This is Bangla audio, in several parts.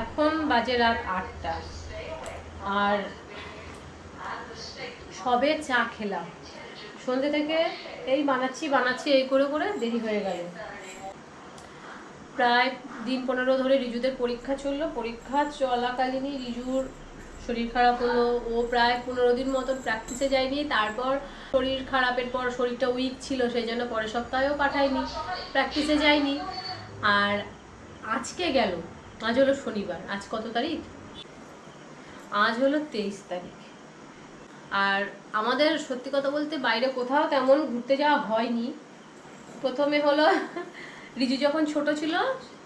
এখন বাজে রাত 8টা আর সবে চা খেলাম। সন্ধ্যে থেকে এই বানাচ্ছি এই করে করে দেরি হয়ে গেল। প্রায় দিন 15 ধরে রিজুদের পরীক্ষা চললো। পরীক্ষা চলাকালীনই রিজুর শরীর খারাপ হলো। ও প্রায় 15 দিন মতন প্র্যাকটিসে যায়নি। তারপর শরীর খারাপের পর শরীরটা উইক ছিল, সেই জন্য পরের সপ্তাহেও পাঠায়নি, প্র্যাকটিসে যায়নি। আর আজকে গেল, আজ হলো শনিবার। আজ কত তারিখ? আজ হলো 23 তারিখ। আর আমাদের সত্যি কথা বলতে বাইরে কোথাও তেমন ঘুরতে যাওয়া হয়নি। প্রথমে হলো রিজু যখন ছোট ছিল,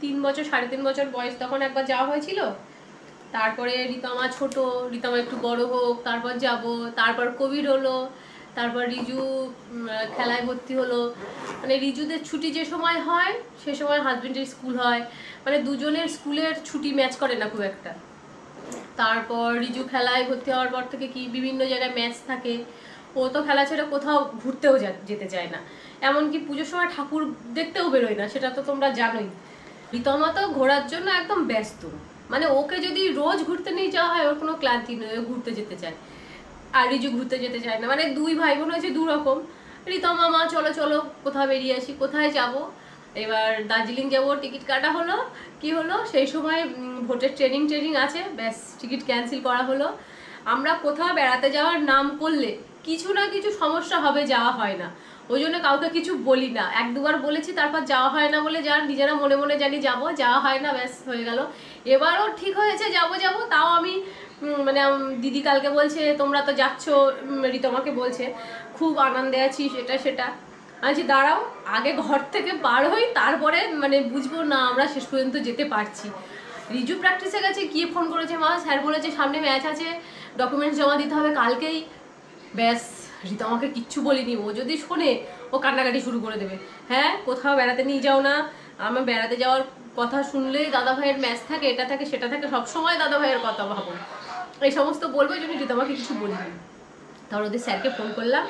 3 বছর 3.5 বছর বয়স, তখন একবার যাওয়া হয়েছিল। তারপরে রিতমা ছোট, রিতমা একটু বড় হোক তারপর যাব। তারপর কোভিড হলো, তারপর রিজু খেলায় ভর্তি হলো। মানে রিজুদের ছুটি যে সময় হয় সে সময় হাজবেন্ডের স্কুল হয়, মানে দুজনের স্কুলের ছুটি ম্যাচ করে না খুব একটা। তারপর রিজু খেলায় ভর্তি হওয়ার পর থেকে কি বিভিন্ন জায়গায় ম্যাচ থাকে, ও তো খেলা ছেড়ে কোথাও ঘুরতেও যেতে চায় না। এমনকি পুজোর সময় ঠাকুর দেখতেও বেরোয় না, সেটা তো তোমরা জানোই। রিতমা তো ঘোরার জন্য একদম ব্যস্ত, মানে ওকে যদি রোজ ঘুরতে নিয়ে যাওয়া হয় ওর কোনো ক্লান্তি নেই, ও ঘুরতে যেতে চায়। আর রিজু ঘুরতে যেতে চায় না, মানে দুই ভাই বোন হয়েছে দু রকম। রিতমা মা চলো চলো কোথাও বেরিয়ে আসি। কোথায় যাব? এবার দার্জিলিং যাবো, টিকিট কাটা হলো। কি হলো, সেই সময় ভোটের ট্রেনিং আছে, ব্যাস টিকিট ক্যান্সেল করা হলো। আমরা কোথাও বেড়াতে যাওয়ার নাম করলে কিছু না কিছু সমস্যা হবে, যাওয়া হয় না। ওই জন্য কাউকে কিছু বলি না। 1-2বার বলেছি, তারপর যাওয়া হয় না বলে যার নিজেরা মনে মনে জানি যাবো, যাওয়া হয় না, ব্যাস হয়ে গেল। এবারও ঠিক হয়েছে যাবো, তাও আমি মানে দিদি কালকে বলছে তোমরা তো যাচ্ছ, রিতমাকে বলছে খুব আনন্দে আছিস, এটা সেটা। আমি দাঁড়াও আগে ঘর থেকে বার হই, তারপরে মানে বুঝবো না আমরা শেষ পর্যন্ত যেতে পারছি। রিজু প্র্যাকটিসে গেছে, গিয়ে ফোন করেছে, মা স্যার বলেছে সামনে ম্যাচ আছে, ডকুমেন্টস জমা দিতে হবে কালকেই। ব্যাস, রিতমাকে কিচ্ছু বলিনি। ও যদি শোনে ও কান্নাকাটি শুরু করে দেবে। হ্যাঁ, কোথাও বেড়াতে নিয়ে যাও না। আমার বেড়াতে যাওয়ার কথা শুনলেই দাদা ভাইয়ের ম্যাচ থাকে, এটা থাকে সেটা থাকে, সবসময় দাদা ভাইয়ের কথা ভাবো, এই সমস্ত বলবো। এই জন্য রিতমাকে কিছু বলিনি। তারপর ওদের স্যারকে ফোন করলাম,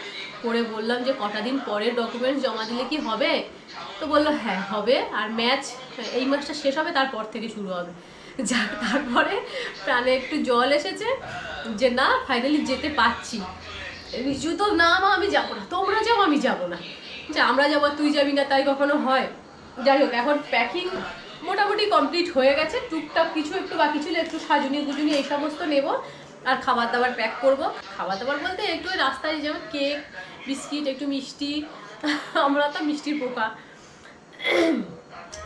করে বললাম যে কটা দিন পরে ডকুমেন্টস জমা দিলে কি হবে? তো বললো হ্যাঁ হবে, আর ম্যাচ এই মাসটা শেষ হবে, তারপর থেকে শুরু হবে। যাক, তারপরে প্রাণে একটু জল এসেছে যে না ফাইনালি যেতে পারছি। রিজু তো না মা আমি যাবো না, তোমরা যাও আমি যাবো না। যে আমরা যাবো তুই যাবি না, তাই কখনো হয়? যাই হোক, এখন প্যাকিং মোটামুটি কমপ্লিট হয়ে গেছে। টুকটাক কিছু একটু বাকি ছিল, একটু সাজুনি গুজুনি এই সমস্ত নেবো, আর খাবার দাবার প্যাক করব। খাবার দাবার বলতে একটু রাস্তায় যেমন কেক, বিস্কিট, একটু মিষ্টি, আমরা তো মিষ্টির পোকা,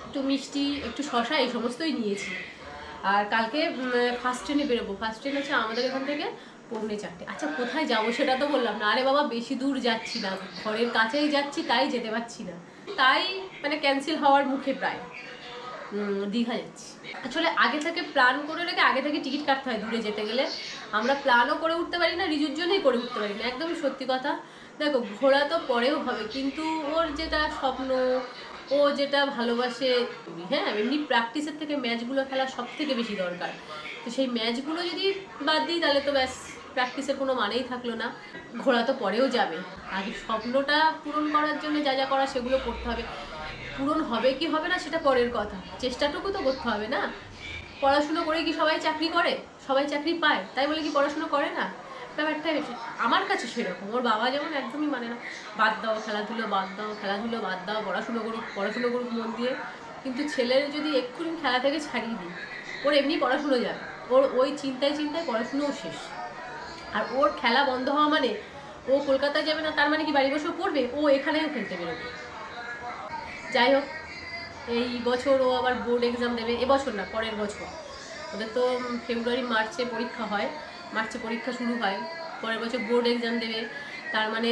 একটু মিষ্টি, একটু শশা, এই সমস্তই নিয়েছি। আর কালকে ফার্স্ট ট্রেনে বেরোবো। ফার্স্ট ট্রেন আছে আমাদের এখান থেকে 4:45। আচ্ছা, কোথায় যাবো সেটা তো বললাম না। আরে বাবা, বেশি দূর যাচ্ছি না, ঘরের কাছেই যাচ্ছি, তাই যেতে পারছি না, তাই মানে ক্যান্সেল হওয়ার মুখে প্রায়। দীঘা যাচ্ছি। আসলে আগে থেকে প্ল্যান করে রেখে আগে থেকে টিকিট কাটতে হয় দূরে যেতে গেলে। আমরা প্ল্যানও করে উঠতে পারি না, রিজুর জন্যই করে উঠতে পারি না, একদমই সত্যি কথা। দেখো, ঘোরা তো পরেও হবে, কিন্তু ওর যেটা স্বপ্ন, ও যেটা ভালোবাসে, হ্যাঁ, এমনি প্র্যাকটিসের থেকে ম্যাচগুলো খেলা সব থেকে বেশি দরকার। তো সেই ম্যাচগুলো যদি বাদ দিই তাহলে তো ব্যাস প্র্যাকটিসের কোনো মানেই থাকলো না। ঘোরা তো পরেও যাবে, আগে স্বপ্নটা পূরণ করার জন্য যা যা করা সেগুলো করতে হবে। পূরণ হবে কি হবে না সেটা পরের কথা, চেষ্টাটুকু তো করতে হবে না। পড়াশুনো করে কি সবাই চাকরি করে? সবাই চাকরি পায় তাই বলে কি পড়াশুনো করে না? ব্যাপারটা আমার কাছে সেরকম। ওর বাবা যেমন একদমই মানে না, বাদ দাও খেলাধুলো, বাদ দাও খেলাধুলো, বাদ দাও, পড়াশুনো করুক মন দিয়ে। কিন্তু ছেলের যদি এক্ষুনি খেলা থেকে ছাড়িয়ে দিই, ওর এমনি পড়াশুনো যাবে, ওর ওই চিন্তায় পড়াশুনোও শেষ। আর ওর খেলা বন্ধ হওয়া মানে ও কলকাতায় যাবে না, তার মানে কি বাড়ি বসেও পড়বে? ও এখানেও খেলতে বেরোবে। যাই হোক, এই বছর ও আবার বোর্ড এক্সাম দেবে। এবছর না, পরের বছর। ওদের তো ফেব্রুয়ারি মার্চে পরীক্ষা হয়, মার্চে পরীক্ষা শুরু হয়, পরের বছর বোর্ড এক্সাম দেবে। তার মানে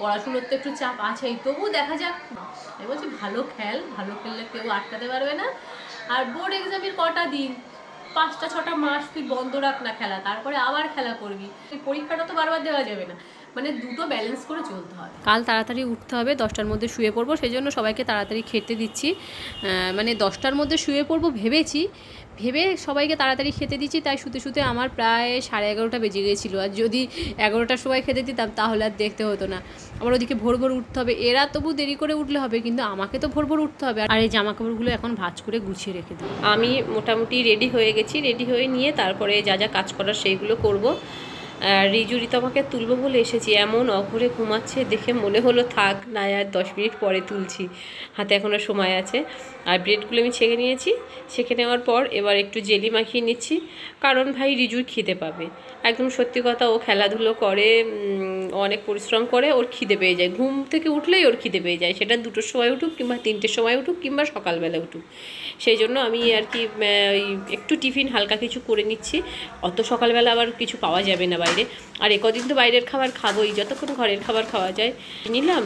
পড়াশুনোর তো একটু চাপ আছেই, তবুও দেখা যাক। আমি বলছি ভালো খেললে কেউ আটকাতে পারবে না। আর বোর্ড এক্সামের কটা দিন, 5-6 মাস তুই বন্ধ রাখ না খেলা, তারপরে আবার খেলা করবি। তুই পরীক্ষাটা তো বারবার দেওয়া যাবে না, মানে দুটো ব্যালেন্স করে চলতে হবে। কাল তাড়াতাড়ি উঠতে হবে, 10টার মধ্যে শুয়ে পড়বো, সেই জন্য সবাইকে তাড়াতাড়ি খেতে দিচ্ছি। মানে 10টার মধ্যে শুয়ে পড়বো ভেবেছি, ভেবে সবাইকে তাড়াতাড়ি খেতে দিচ্ছি, তাই শুতে শুতে আমার প্রায় 11:30 বেজে গিয়েছিলো। আর যদি 11টার সময় খেতে দিতাম তাহলে আর দেখতে হতো না। আবার ওদিকে ভোর ভোর উঠতে হবে, এরা তবু দেরি করে উঠলে হবে, কিন্তু আমাকে তো ভোর ভোর উঠতে হবে। আর এই জামাকাপড়গুলো এখন ভাঁজ করে গুছিয়ে রেখে দিই। আমি মোটামুটি রেডি হয়ে গেছি, রেডি হয়ে নিয়ে তারপরে যা যা কাজ করার সেইগুলো করব। রিজুরি তো আমাকে তুলবো বলে এসেছি, এমন অঘরে ঘুমাচ্ছে দেখে মনে হলো থাক না, আর 10 মিনিট পরে তুলছি, হাতে এখনও সময় আছে। আর ব্রেডগুলো আমি ছেঁকে নিয়েছি, ছেঁকে নেওয়ার পর এবার একটু জেলি মাখিয়ে নিচ্ছি, কারণ ভাই রিজুর খিদে পাবে। একদম সত্যি কথা, ও খেলাধুলো করে, অনেক পরিশ্রম করে, ওর খিদে পেয়ে যায়, ঘুম থেকে উঠলেই ওর খিদে পেয়ে যায়, সেটা 2টোর সময় উঠুক কিংবা 3টের সময় উঠুক কিংবা সকালবেলা উঠুক। সেই জন্য আমি আর কি একটু টিফিন হালকা কিছু করে নিচ্ছি, অত সকালবেলা আবার কিছু পাওয়া যাবে না বাইরে। আর একদিন তো বাইরের খাবার খাবোই, যতক্ষণ ঘরের খাবার খাওয়া যায়। নিলাম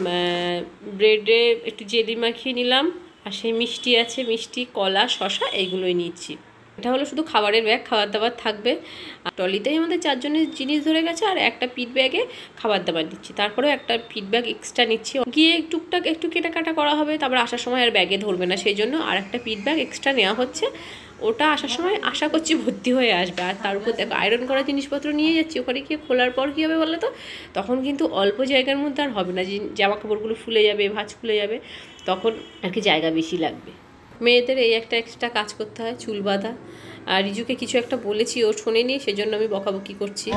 ব্রেডে একটু জেলি মাখিয়ে নিলাম, আর সেই মিষ্টি আছে, মিষ্টি, কলা, শশা, এইগুলোই নিচ্ছি। এটা হলো শুধু খাবারের ব্যাগ, খাবার দাবার থাকবে। আর ট্রলিতেই আমাদের 4 জনের জিনিস ধরে গেছে, আর একটা পিট ব্যাগে খাবার দাবার দিচ্ছি, তারপরেও একটা পিট ব্যাগ এক্সট্রা নিচ্ছি, গিয়ে টুকটাক একটু কেটাকাটা করা হবে, তারপর আসার সময় আর ব্যাগে ধরবে না, সেই জন্য আর একটা পিট ব্যাগ এক্সট্রা নেওয়া হচ্ছে। ওটা আসার সময় আশা করছি ভর্তি হয়ে আসবে। আর তার উপর দেখো আয়রন করা জিনিসপত্র নিয়ে যাচ্ছি, ওখানে গিয়ে খোলার পর কী হবে বলো তো, তখন কিন্তু অল্প জায়গার মধ্যে আর হবে না, জামা কাপড়গুলো ফুলে যাবে, ভাঁজ খুলে যাবে, তখন আর কি জায়গা বেশি লাগবে। মেয়েদের এই একটা এক্সট্রা কাজ করতে হয়, চুল বাঁধা। আর রিজুকে কিছু একটা বলেছি, ও শোনেনি, সেজন্য আমি বকাবকি করছি।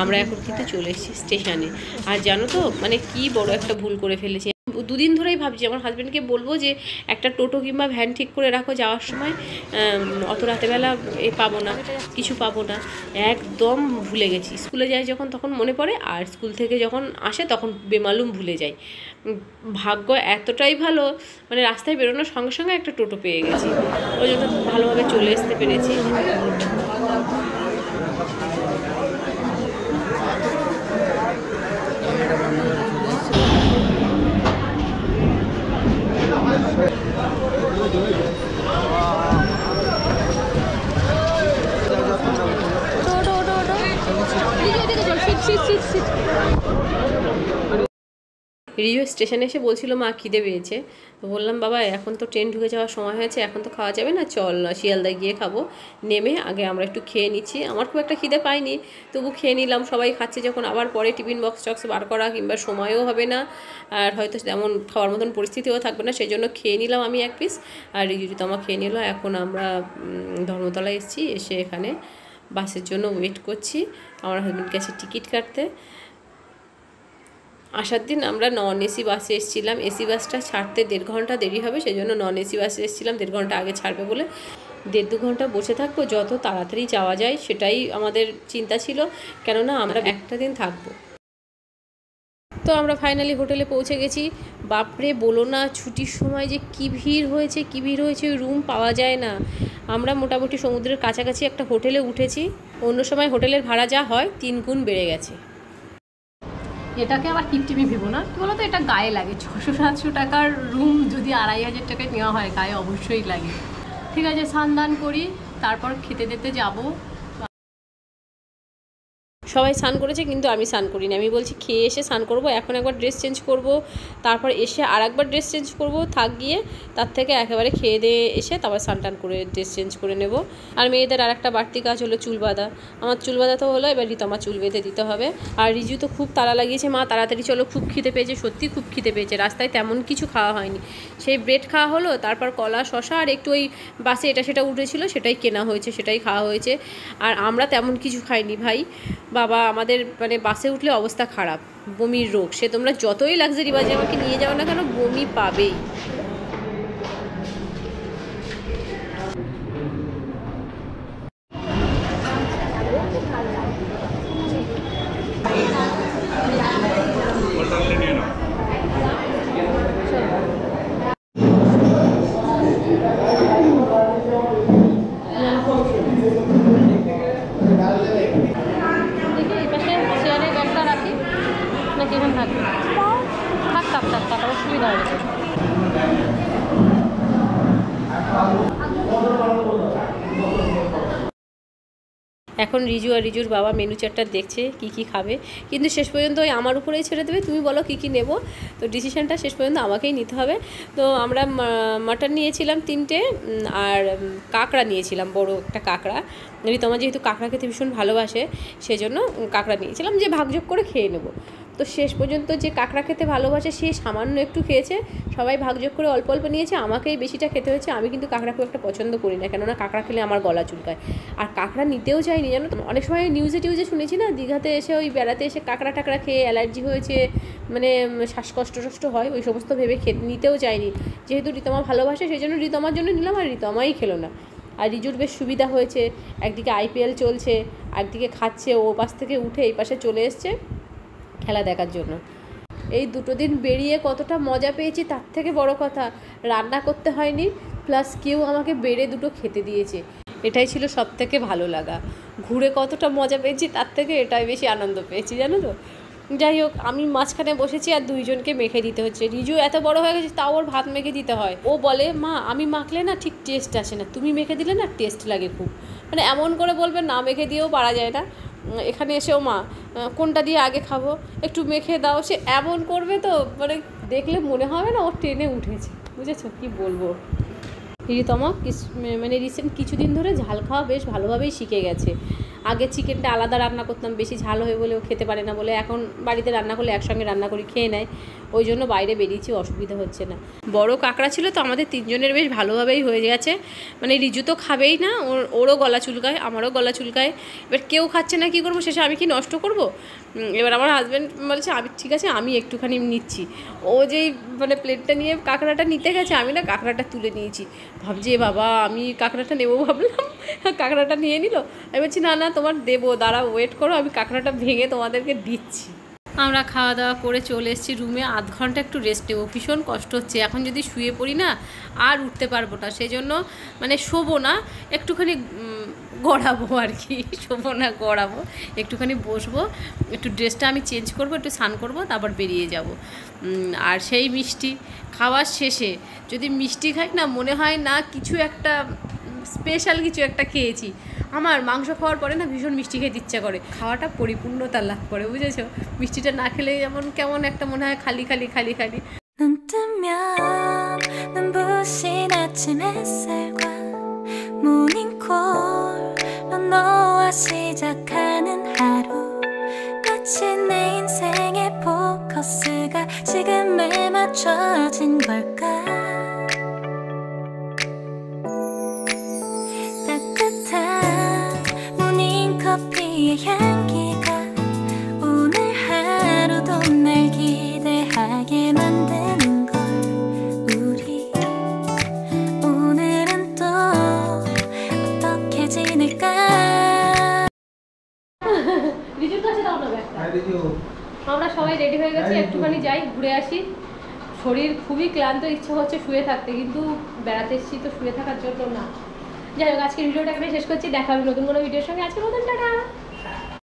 আমরা এখন কিন্তু চলে এসেছি স্টেশনে। আর জানো তো মানে কি বড় একটা ভুল করে ফেলেছি, 2 দিন ধরেই ভাবছি আমার হাজব্যান্ডকে বলবো যে একটা টোটো কিংবা ভ্যান ঠিক করে রাখো, যাওয়ার সময় অত রাতেবেলা পাবো না, কিছু পাবো না, একদম ভুলে গেছি। স্কুলে যাই যখন তখন মনে পড়ে, আর স্কুল থেকে যখন আসে তখন বেমালুম ভুলে যাই। ভাগ্য এতটাই ভালো, মানে রাস্তায় বেরোনোর সঙ্গে সঙ্গে একটা টোটো পেয়ে গেছি, ওই জন্য ভালোভাবে চলে আসতে পেরেছি। রিজু স্টেশনে এসে বলছিল মা খিদে পেয়েছে, তো বললাম বাবা এখন তো ট্রেন ঢুকে যাওয়ার সময় হয়েছে, এখন তো খাওয়া যাবে না, চল শিয়ালদায় গিয়ে খাবো, নেমে আগে আমরা একটু খেয়ে নিচ্ছি। আমার খুব একটা খিদে পাইনি, তবু খেয়ে নিলাম, সবাই খাচ্ছে যখন আবার পরে টিফিন বক্স টক্স বার করা কিংবা সময়ও হবে না, আর হয়তো তেমন খাওয়ার মতন পরিস্থিতিও থাকবে না, সেই জন্য খেয়ে নিলাম আমি এক পিস, আর রিজু তো আমার খেয়ে নিল। এখন আমরা ধর্মতলায় এসেছি, এসে এখানে বাসের জন্য ওয়েট করছি, আমার হাজব্যান্ড গেছে টিকিট কাটতে। আসার দিন আমরা নন এসি বাসে এসেছিলাম, এসি বাসটা ছাড়তে 1.5 ঘন্টা দেরি হবে, সেই জন্য নন এসি বাসে এসেছিলাম, 1.5 ঘন্টা আগে ছাড়বে বলে। 1.5-2 ঘন্টা বসে থাকবো, যত তাড়াতাড়ি যাওয়া যায় সেটাই আমাদের চিন্তা ছিল, কেননা আমরা একটা দিন থাকবো। তো আমরা ফাইনালি হোটেলে পৌঁছে গেছি। বাপরে বলো না, ছুটির সময় যে কী ভিড় হয়েছে, কী ভিড় হয়েছে, রুম পাওয়া যায় না। আমরা মোটামুটি সমুদ্রের কাছাকাছি একটা হোটেলে উঠেছি, অন্য সময় হোটেলের ভাড়া যা হয় 3 গুণ বেড়ে গেছে। এটাকে আবার টিপটিপি ভেবো না, কী বলো তো, এটা গায়ে লাগে। 600-700 টাকার রুম যদি 2500 টাকায় নেওয়া হয়, গায়ে অবশ্যই লাগে। ঠিক আছে, স্নান দান করি, তারপর খেতে দিতে যাবো। সবাই স্নান করেছে কিন্তু আমি স্নান করিনি, আমি বলছি খেয়ে এসে স্নান করবো, এখন একবার ড্রেস চেঞ্জ করব, তারপর এসে আর একবার ড্রেস চেঞ্জ করব, থাক গিয়ে তার থেকে একেবারে খেয়ে দিয়ে এসে তারপর স্নান টান করে ড্রেস চেঞ্জ করে নেব। আর মেয়েদের আর একটা বাড়তি কাজ হলো চুল বাঁধা। আমার চুল বাঁধা তো হলো, এবার রিতমা চুল বেঁধে দিতে হবে। আর রিজু তো খুব তাড়া লাগিয়েছে, মা তাড়াতাড়ি চলো, খুব খিদে পেয়েছে, সত্যি খুব খিদে পেয়েছে। রাস্তায় তেমন কিছু খাওয়া হয়নি, সেই ব্রেড খাওয়া হলো, তারপর কলা, শশা, আর একটু ওই বাসে এটা সেটা উঠেছিল সেটাই কেনা হয়েছে, সেটাই খাওয়া হয়েছে। আর আমরা তেমন কিছু খাইনি ভাই। বাবা আমাদের মানে বাসে উঠলে অবস্থা খারাপ, বমির রোগ, সে তোমরা যতই লাক্সারি বাজে আমাকে নিয়ে যাও না কেন, বমি পাবেই। এখন রিজু আর রিজুর বাবা মেনু চার্টটা দেখছে কি কি খাবে, কিন্তু শেষ পর্যন্ত ওই আমার উপরেই ছেড়ে দেবে, তুমি বলো কি কি নেব। তো ডিসিশনটা শেষ পর্যন্ত আমাকেই নিতে হবে। তো আমরা মাটন নিয়েছিলাম 3টে, আর কাঁকড়া নিয়েছিলাম, বড় একটা কাঁকড়া। রিতমা যেহেতু কাঁকড়া খেতে ভীষণ ভালোবাসে সেজন্য কাঁকড়া নিয়েছিলাম, যে ভাগযোগ করে খেয়ে নেব। তো শেষ পর্যন্ত যে কাঁকড়া খেতে ভালোবাসে সে সামান্য একটু খেয়েছে, সবাই ভাগযোগ করে অল্প অল্প নিয়েছে, আমাকেই বেশিটা খেতে হয়েছে। আমি কিন্তু কাঁকড়া খুব একটা পছন্দ করি না, কেননা কাঁকড়া খেলে আমার গলা চুলকায়, আর কাঁকড়া নিতেও চাইনি জানো তো। অনেক সময় নিউজে টিউজে শুনেছি না, দীঘাতে এসে ওই বেড়াতে এসে কাঁকড়া টাকড়া খেয়ে অ্যালার্জি হয়েছে, মানে শ্বাসকষ্ট টষ্ট হয়, ওই সমস্ত ভেবে নিতেও চাইনি। যেহেতু রিতমা ভালোবাসে সেই জন্য রিতমার জন্য নিলাম, আর রিতমাই খেলো না। আর রিজুর বেশ সুবিধা হয়েছে, একদিকে IPL চলছে, একদিকে খাচ্ছে, ও পাশ থেকে উঠে এই পাশে চলে এসছে খেলা দেখার জন্য। এই 2 দিন বেরিয়ে কতটা মজা পেয়েছি তার থেকে বড় কথা, রান্না করতে হয়নি, প্লাস কেউ আমাকে বেড়ে 2টো খেতে দিয়েছে, এটাই ছিল সব থেকে ভালো লাগা। ঘুরে কতটা মজা পেয়েছি তার থেকে এটাই বেশি আনন্দ পেয়েছি জানো তো। যাই হোক, আমি মাঝখানে বসেছি আর 2জনকে মেখে দিতে হচ্ছে। রিজু এত বড় হয়ে গেছে তাও ওর ভাত মেখে দিতে হয়। ও বলে মা আমি মাখলে না ঠিক টেস্ট আসে না, তুমি মেখে দিলে না টেস্ট লাগে খুব, মানে এমন করে বলবে, না মেখে দিয়েও পারা যায় না। এখানে এসেও মা কোনটা দিয়ে আগে খাবো, একটু মেখে দাও, সে এমন করবে তো মানে দেখলে মনে হবে না ও ট্রেনে উঠেছে, বুঝেছো কি বলবো। রিতমা মানে রিসেন্ট কিছুদিন ধরে ঝাল খাওয়া বেশ ভালোভাবেই শিখে গেছে। আগে চিকেনটা আলাদা রান্না করতাম, বেশি ঝাল হয়ে বলে ও খেতে পারে না বলে, এখন বাড়িতে রান্না করলে একসঙ্গে রান্না করি খেয়ে নেয়, ওই জন্য বাইরে বেরিয়েছি, অসুবিধা হচ্ছে না। বড় কাঁকড়া ছিল তো আমাদের 3জনের বেশ ভালোভাবেই হয়ে গেছে, মানে রিজু তো খাবেই না, ওরও গলা চুলকায়, আমারও গলা চুলকায়, এবার কেউ খাচ্ছে না, কী করবো, শেষে আমি কি নষ্ট করব। এবার আমার হাজব্যান্ড বলছে আমি ঠিক আছে আমি একটুখানি নিচ্ছি। ও যেই মানে প্লেটটা নিয়ে কাঁকড়াটা নিতে গেছে, আমি না কাঁকড়াটা তুলে নিয়েছি, ভাবছি বাবা আমি কাঁকড়াটা নেবো ভাবলাম, কাঁকড়াটা নিয়ে নিল। আমি বলছি না না তোমার দেবো, দাঁড়াও ওয়েট করো, আমি কাঁকড়াটা ভেঙে তোমাদেরকে দিচ্ছি। আমরা খাওয়া দাওয়া করে চলে এসেছি রুমে, আধ ঘন্টা একটু রেস্ট নেবো, ভীষণ কষ্ট হচ্ছে, এখন যদি শুয়ে পড়ি না আর উঠতে পারবো না, সেই জন্য মানে শোবো না, একটুখানি গড়াবো আর কি, শোবো না গড়াবো, একটুখানি বসবো, একটু ড্রেসটা আমি চেঞ্জ করবো, একটু স্নান করবো, তারপর বেরিয়ে যাব। আর সেই মিষ্টি খাওয়ার শেষে যদি মিষ্টি খাই না, মনে হয় না কিছু একটা স্পেশাল কিছু একটা খেয়েছি। আমার মাংস খাওয়ার পরে না ভীষণ মিষ্টি খেতে ইচ্ছা করে, খাওয়াটা পরিপূর্ণতা লাভ করে, বুঝেছো। মিষ্টিটা না খেলে যেমন কেমন একটা মনে হয় খালি খালি খালি খালি। 눈 뜨면 눈부신 아침 햇살과 모닝콜로 너와 시작하는 하루, 마치 내 인생의 포커스가 지금에 맞춰진 걸까. 따뜻한 모닝커피의 향기가 오늘 하루도 날 기대하게 만드는 걸, 우리 오늘은 또 어떻게 지낼까. রিজুর কাছে দাও না ব্যাগটা। আমরা সবাই রেডি হয়ে গেছি, একটুখানি যাই ঘুরে আসি, শরীর খুবই ক্লান্ত, ইচ্ছা হচ্ছে শুয়ে থাকতে, কিন্তু বেড়াতে এসেছি তো শুয়ে থাকার জন্য না। যাই হোক, আজকের ভিডিওটা এখানে শেষ করছি, দেখা হবে নতুন কোনো ভিডিওর সঙ্গে, আজকের মতন টাটা।